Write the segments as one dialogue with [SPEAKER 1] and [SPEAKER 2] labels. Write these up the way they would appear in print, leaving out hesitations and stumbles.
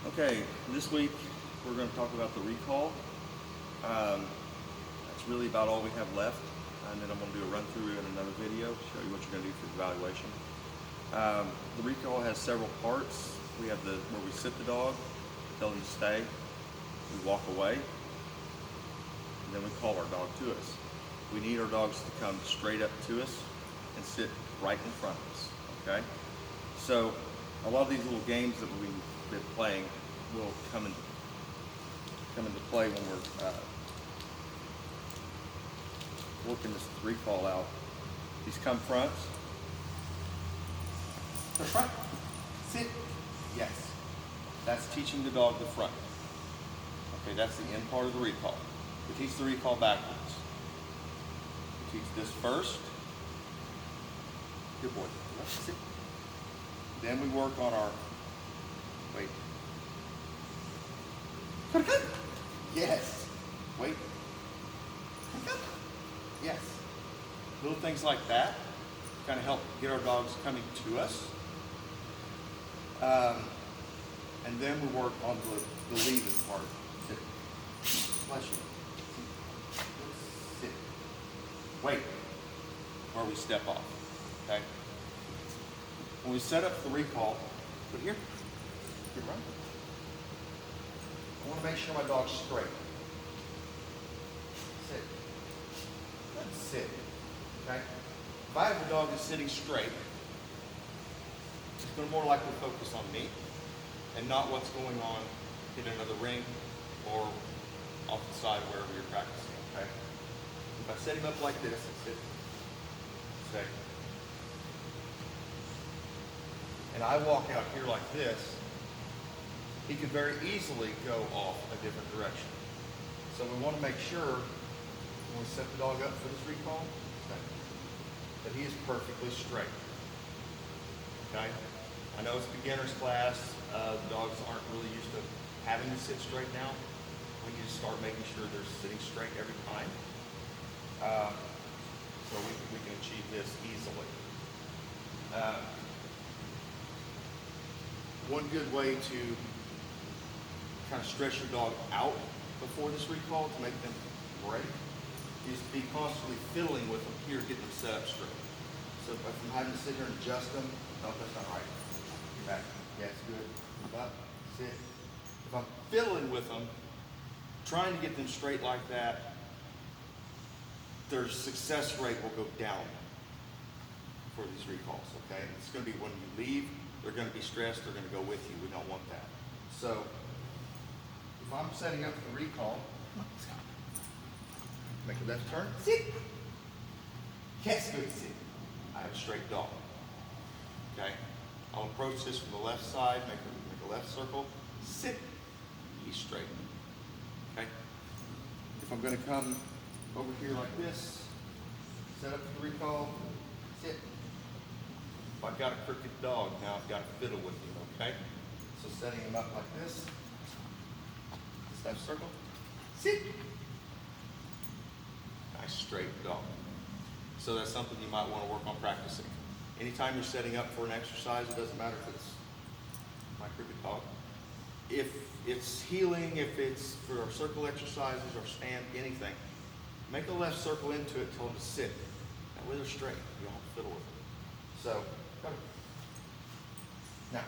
[SPEAKER 1] Okay, this week we're going to talk about the recall. That's really about all we have left, and then I'm going to do a run through in another video, show you what you're going to do for the evaluation. The recall has several parts. We have where we sit the dog, tell him to stay, we walk away, and then we call our dog to us. We need our dogs to come straight up to us and sit right in front of us, okay? So a lot of these little games that we've been playing will come into play when we're working this recall out. These come fronts. The front, sit, yes. That's teaching the dog the front. Okay, that's the end part of the recall. We teach the recall backwards. We teach this first. Good boy. Sit. Then we work on our, wait. Yes. Wait. Yes. Little things like that kind of help get our dogs coming to us. And then we work on the lead part. Sit. Bless you. Sit. Wait. Where we step off. Okay? When we set up the recall, put here. Get right. I want to make sure my dog's straight. Sit. Let's sit. Okay? If I have a dog that's sitting straight, it's going to more likely focus on me and not what's going on in another ring or off the side wherever you're practicing. Okay? If I set him up like this and sit, stay, and I walk out here like this, he could very easily go off a different direction. So we want to make sure when we set the dog up for this recall that he is perfectly straight. Okay? I know it's beginner's class. The dogs aren't really used to having to sit straight now. We need to start making sure they're sitting straight every time. So we can achieve this easily. One good way to kind of stretch your dog out before this recall to make them break is to be constantly fiddling with them here, getting them set up straight. So if I'm having to sit here and adjust them, no, that's not right. Get back. Yeah, it's good. Move up, sit. If I'm fiddling with them, trying to get them straight like that, their success rate will go down for these recalls, okay? It's going to be when you leave, they're going to be stressed, they're going to go with you. We don't want that. So if I'm setting up the recall, make a left turn, sit. Yes, good, sit. I have a straight dog. Okay? I'll approach this from the left side, make a left circle, sit. He's straight. Okay? If I'm going to come over here like this, set up the recall, sit. If I've got a crooked dog, now I've got to fiddle with him, okay? So setting him up like this, left circle, sit. Nice straight dog. So that's something you might want to work on practicing. Anytime you're setting up for an exercise, it doesn't matter if it's my crooked dog. If it's healing, if it's for our circle exercises or stand, anything, make a left circle into it, tell them to sit. That way they're straight. You don't have to fiddle with them. So, now,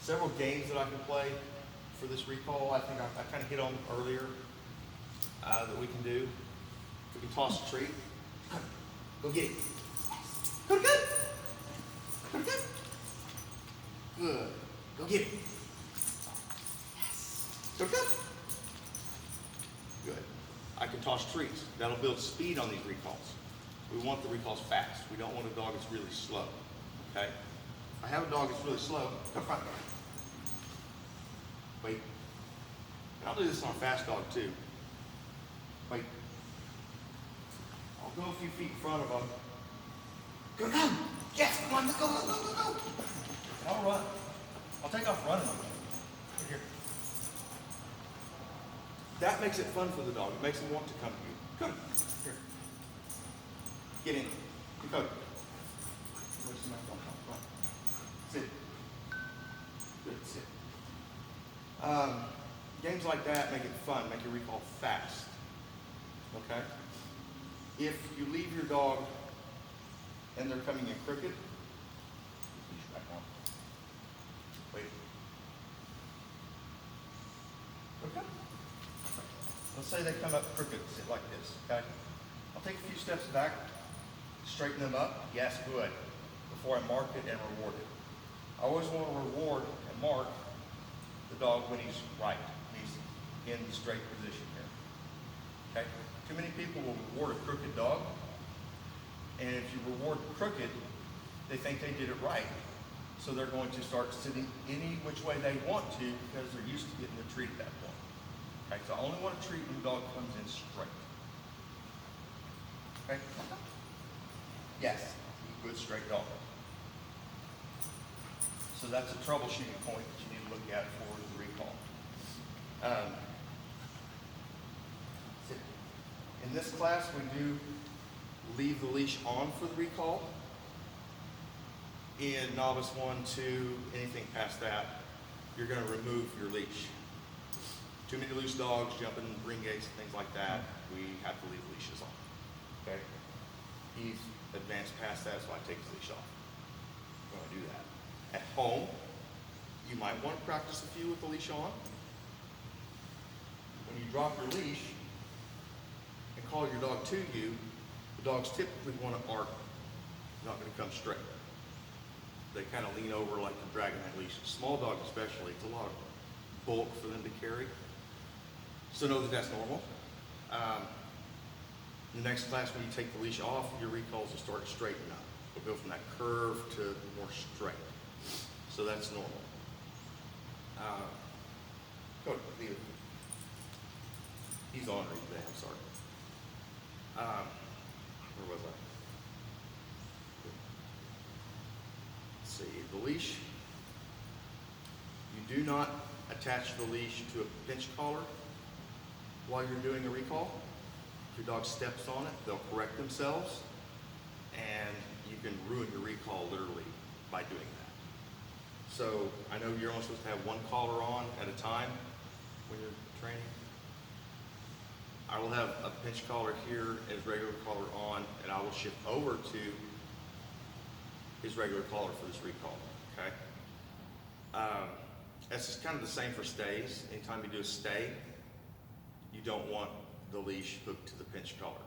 [SPEAKER 1] several games that I can play for this recall. I think I kind of hit on earlier that we can do. We can toss a treat. Go get it. Go good. Go good. Good. Go get it. Go good. Good. I can toss treats. That'll build speed on these recalls. We want the recalls fast. We don't want a dog that's really slow. Okay? If I have a dog that's really slow, come front. Wait. And I'll do this on a fast dog too. Wait. I'll go a few feet in front of them. Go, come! Yes, come on, let's go, go, go, go, go! I'll run. I'll take off running. Here. That makes it fun for the dog. It makes him want to come to you. Come. Here. Get in. Good coat. Sit. Good. Sit. Games like that make it fun, make your recall fast. Okay? If you leave your dog and they're coming in crooked, leash back on. Wait. Okay. Let's say they come up crooked, sit like this, okay? I'll take a few steps back, straighten them up, yes, good, before I mark it and reward it. I always want to reward and mark the dog when he's right, when he's in the straight position here. Okay? Too many people will reward a crooked dog, and if you reward crooked, they think they did it right. So they're going to start sitting any which way they want to because they're used to getting the treat at that point. Okay, so I only want to treat when the dog comes in straight. Okay? Yes, good straight dog. So that's a troubleshooting point that you need to look at for the recall. In this class, we do leave the leash on for the recall. In novice 1, 2, anything past that, you're going to remove your leash. Too many loose dogs, jumping ring gates, things like that, we have to leave leashes on. Okay? He's advanced past that, so I take his leash off. I'm going to do that. At home, you might want to practice a few with the leash on. When you drop your leash and call your dog to you, the dogs typically want to arc, not going to come straight. They kind of lean over like they're dragging that leash. Small dogs especially, it's a lot of bulk for them to carry. So know that that's normal. In the next class, when you take the leash off, your recalls will start to straighten up. We'll go from that curve to more straight. So that's normal. Go ahead, leave it. He's on right today, I'm sorry. Where was I? Let's see, the leash. You do not attach the leash to a pinch collar while you're doing a recall. If your dog steps on it, they'll correct themselves, and you can ruin your recall literally by doing that. So I know you're only supposed to have one collar on at a time when you're training. I will have a pinch collar here and his regular collar on, and I will shift over to his regular collar for this recall, okay? This is kind of the same for stays. Anytime you do a stay, you don't want the leash hooked to the pinch collar,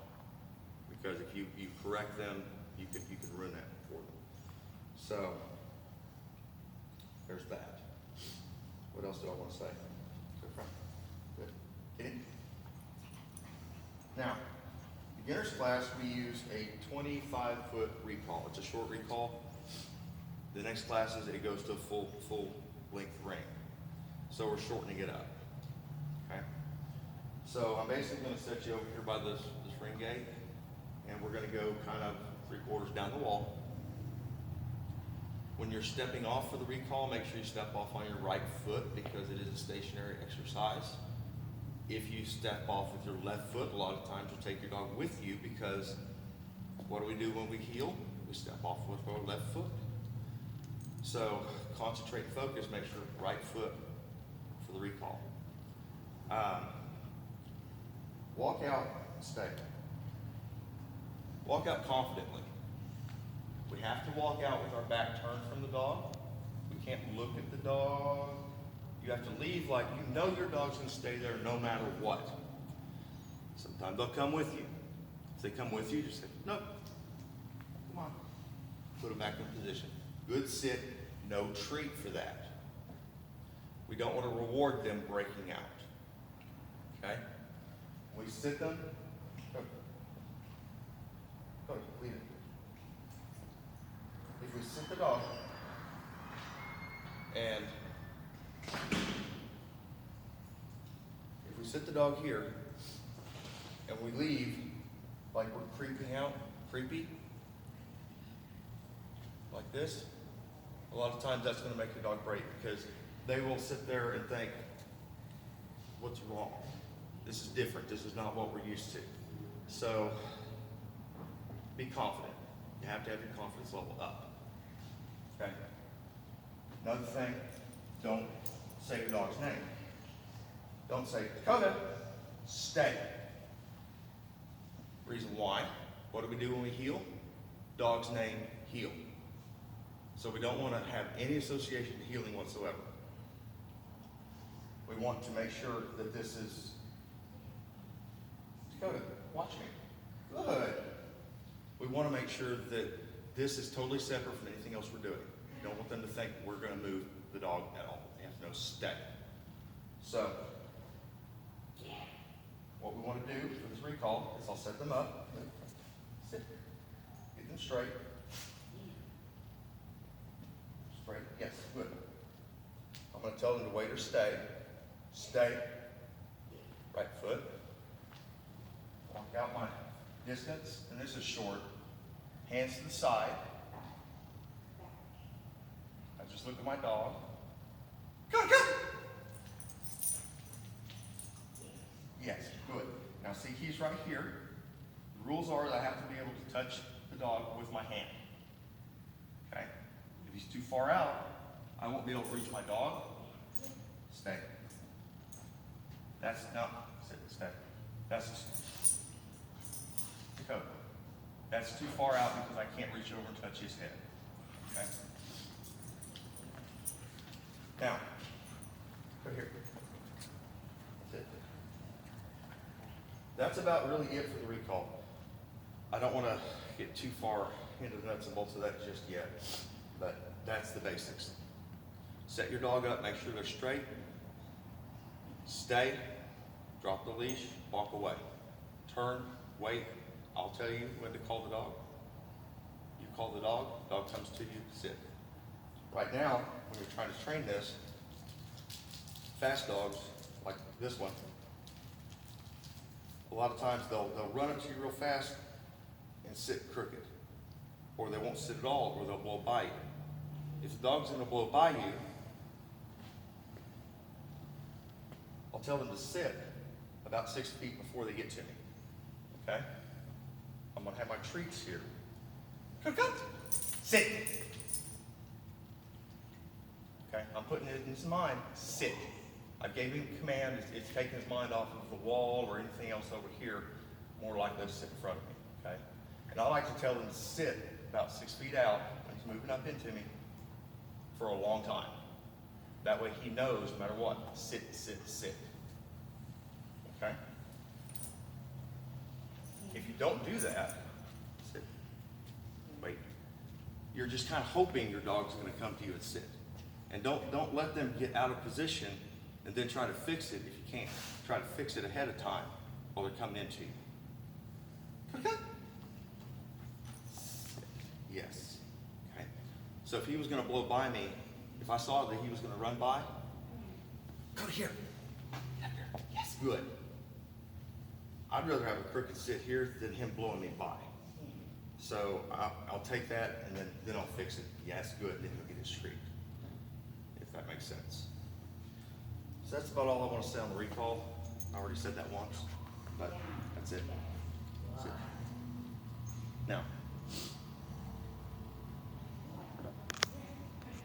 [SPEAKER 1] because if you correct them, you could ruin that for them. So there's that. What else do I want to say? Good. Get in. Now, beginner's class, we use a 25-foot recall. It's a short recall. The next classes, it goes to a full length ring. So we're shortening it up. Okay? So I'm basically going to set you over here by this ring gate, and we're going to go kind of 3/4 down the wall. When you're stepping off for the recall, make sure you step off on your right foot because it is a stationary exercise. If you step off with your left foot, a lot of times you'll take your dog with you, because what do we do when we heel? We step off with our left foot. So concentrate and focus, make sure right foot for the recall. Walk out, stay. Walk out confidently. We have to walk out with our back turned from the dog. We can't look at the dog. You have to leave like you know your dog's going to stay there no matter what. Sometimes they'll come with you. If they come with you, just say, no, come on. Put them back in position. Good sit, no treat for that. We don't want to reward them breaking out. Okay? We sit them. Go, leave it. If we sit the dog and if we sit the dog here and we leave like we're creeping out, creepy, like this, a lot of times that's going to make the dog break, because they will sit there and think, what's wrong? This is different. This is not what we're used to. So be confident. You have to have your confidence level up. Okay? Another thing, don't say your dog's name. Don't say, Dakota, stay. Reason why, what do we do when we heel? Dog's name, heel. So we don't want to have any association to heeling whatsoever. We want to make sure that this is, Dakota, watch me. Good. We want to make sure that this is totally separate from anything else we're doing. We don't want them to think we're going to move the dog at all. They have to know stay. So, what we want to do for this recall is I'll set them up. Sit. Get them straight. Straight. Yes, good. I'm going to tell them to wait or stay. Stay. Right foot. Walk out my distance, and this is short. Hands to the side. I just look at my dog. Come, come! Yes, good. Now see, he's right here. The rules are that I have to be able to touch the dog with my hand. Okay? If he's too far out, I won't be able to reach my dog. Stay. That's, no, sit, stay. That's, go. That's too far out because I can't reach over and touch his head. Okay? Now, go here. That's it. That's about really it for the recall. I don't want to get too far into the nuts and bolts of that just yet, but that's the basics. Set your dog up, make sure they're straight. Stay, drop the leash, walk away. Turn, wait. I'll tell you when to call the dog. You call the dog comes to you, sit. Right now, when you're trying to train this, fast dogs, like this one, a lot of times they'll run up to you real fast and sit crooked. Or they won't sit at all, or they'll blow by you. If the dog's gonna blow by you, I'll tell them to sit about 6 feet before they get to me, okay? I'm gonna have my treats here. Come, come, sit. Okay, I'm putting it in his mind, sit. I gave him a command, it's taking his mind off of the wall or anything else over here, more likely to sit in front of me, okay? And I like to tell him to sit about 6 feet out when he's moving up into me for a long time. That way he knows no matter what, sit, sit, sit. Okay? If you don't do that, sit, wait. You're just kind of hoping your dog's going to come to you and sit. And don't let them get out of position and then try to fix it if you can. Try to fix it ahead of time while they're coming into you. Come. Yes. Okay. So if he was going to blow by me, if I saw that he was going to run by, go here. Yes, good. I'd rather have a crooked sit here than him blowing me by. So I'll take that and then I'll fix it. Yes, good. Then he'll get his treat. If that makes sense. So that's about all I want to say on the recall. I already said that once, but that's it. That's it. Now,